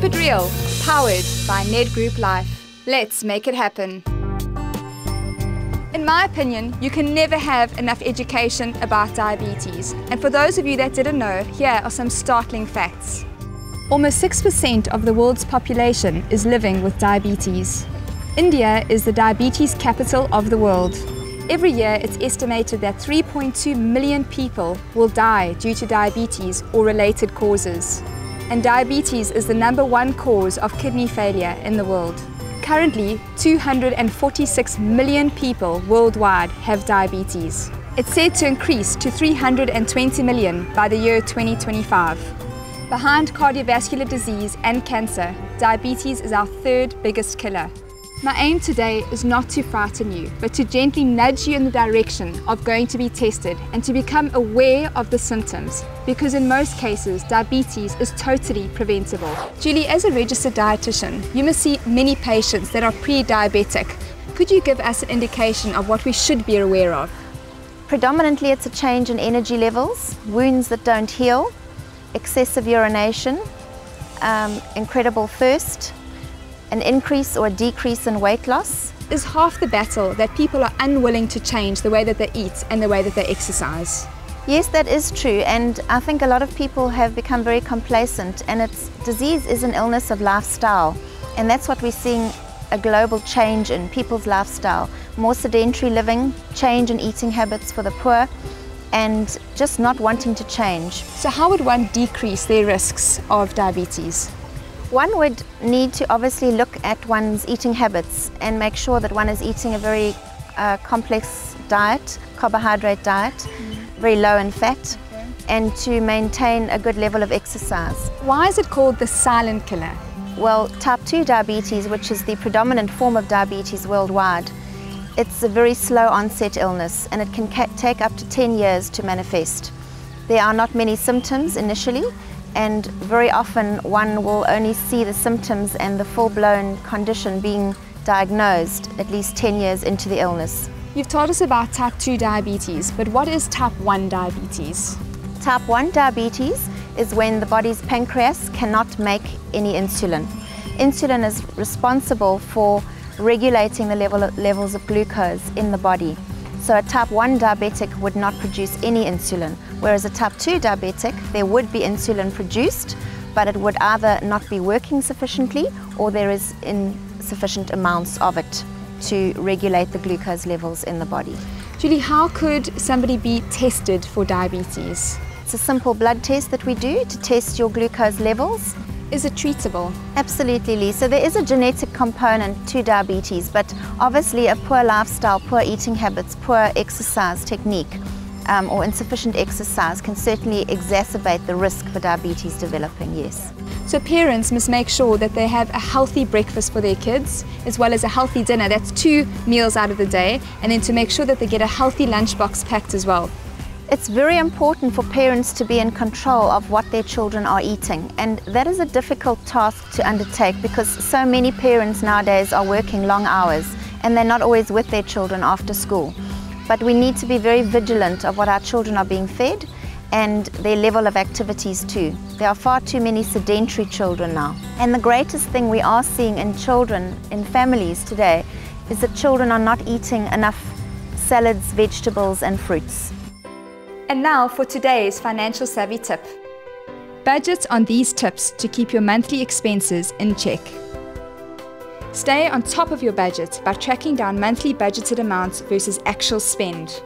Keep it real, powered by Ned Group Life. Let's make it happen. In my opinion, you can never have enough education about diabetes. And for those of you that didn't know, here are some startling facts. Almost 6% of the world's population is living with diabetes. India is the diabetes capital of the world. Every year, it's estimated that 3.2 million people will die due to diabetes or related causes. And diabetes is the #1 cause of kidney failure in the world. Currently, 246 million people worldwide have diabetes. It's said to increase to 320 million by the year 2025. Behind cardiovascular disease and cancer, diabetes is our third biggest killer. My aim today is not to frighten you, but to gently nudge you in the direction of going to be tested and to become aware of the symptoms, because in most cases, diabetes is totally preventable. Julie, as a registered dietitian, you must see many patients that are pre-diabetic. Could you give us an indication of what we should be aware of? Predominantly, it's a change in energy levels, wounds that don't heal, excessive urination, incredible thirst, an increase or a decrease in weight loss. Is half the battle that people are unwilling to change the way that they eat and the way that they exercise? Yes, that is true, and I think a lot of people have become very complacent, and disease is an illness of lifestyle, and that's what we're seeing, a global change in people's lifestyle. More sedentary living, change in eating habits for the poor, and just not wanting to change. So how would one decrease their risks of diabetes? One would need to obviously look at one's eating habits and make sure that one is eating a very complex diet, carbohydrate diet, very low in fat, and to maintain a good level of exercise. Why is it called the silent killer? Well, type 2 diabetes, which is the predominant form of diabetes worldwide, it's a very slow onset illness, and it can take up to 10 years to manifest. There are not many symptoms initially, and very often one will only see the symptoms and the full-blown condition being diagnosed at least 10 years into the illness. You've told us about type 2 diabetes, but what is type 1 diabetes? Type 1 diabetes is when the body's pancreas cannot make any insulin. Insulin is responsible for regulating the levels of glucose in the body. So a type 1 diabetic would not produce any insulin, whereas a type 2 diabetic, there would be insulin produced, but it would either not be working sufficiently or there is insufficient amounts of it to regulate the glucose levels in the body. Julie, how could somebody be tested for diabetes? It's a simple blood test that we do to test your glucose levels. Is it treatable? Absolutely, Lee. So there is a genetic component to diabetes, but obviously a poor lifestyle, poor eating habits, poor exercise technique, or insufficient exercise can certainly exacerbate the risk for diabetes developing, yes. So parents must make sure that they have a healthy breakfast for their kids, as well as a healthy dinner. That's 2 meals out of the day, and then to make sure that they get a healthy lunchbox packed as well. It's very important for parents to be in control of what their children are eating, and that is a difficult task to undertake because so many parents nowadays are working long hours and they're not always with their children after school. But we need to be very vigilant of what our children are being fed and their level of activities too. There are far too many sedentary children now. And the greatest thing we are seeing in children, in families today, is that children are not eating enough salads, vegetables and fruits. And now for today's financial savvy tip. Budget on these tips to keep your monthly expenses in check. Stay on top of your budget by tracking down monthly budgeted amounts versus actual spend.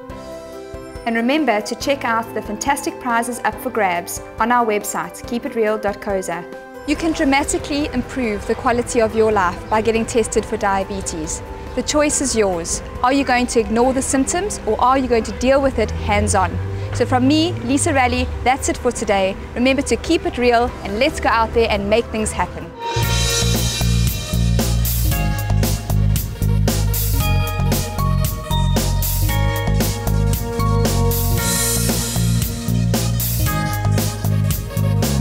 And remember to check out the fantastic prizes up for grabs on our website, keepitreal.co.za. You can dramatically improve the quality of your life by getting tested for diabetes. The choice is yours. Are you going to ignore the symptoms or are you going to deal with it hands-on? So from me, Lisa Raleigh, that's it for today. Remember to keep it real and let's go out there and make things happen.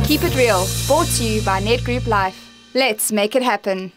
Keep it real, brought to you by Ned Group Life. Let's make it happen.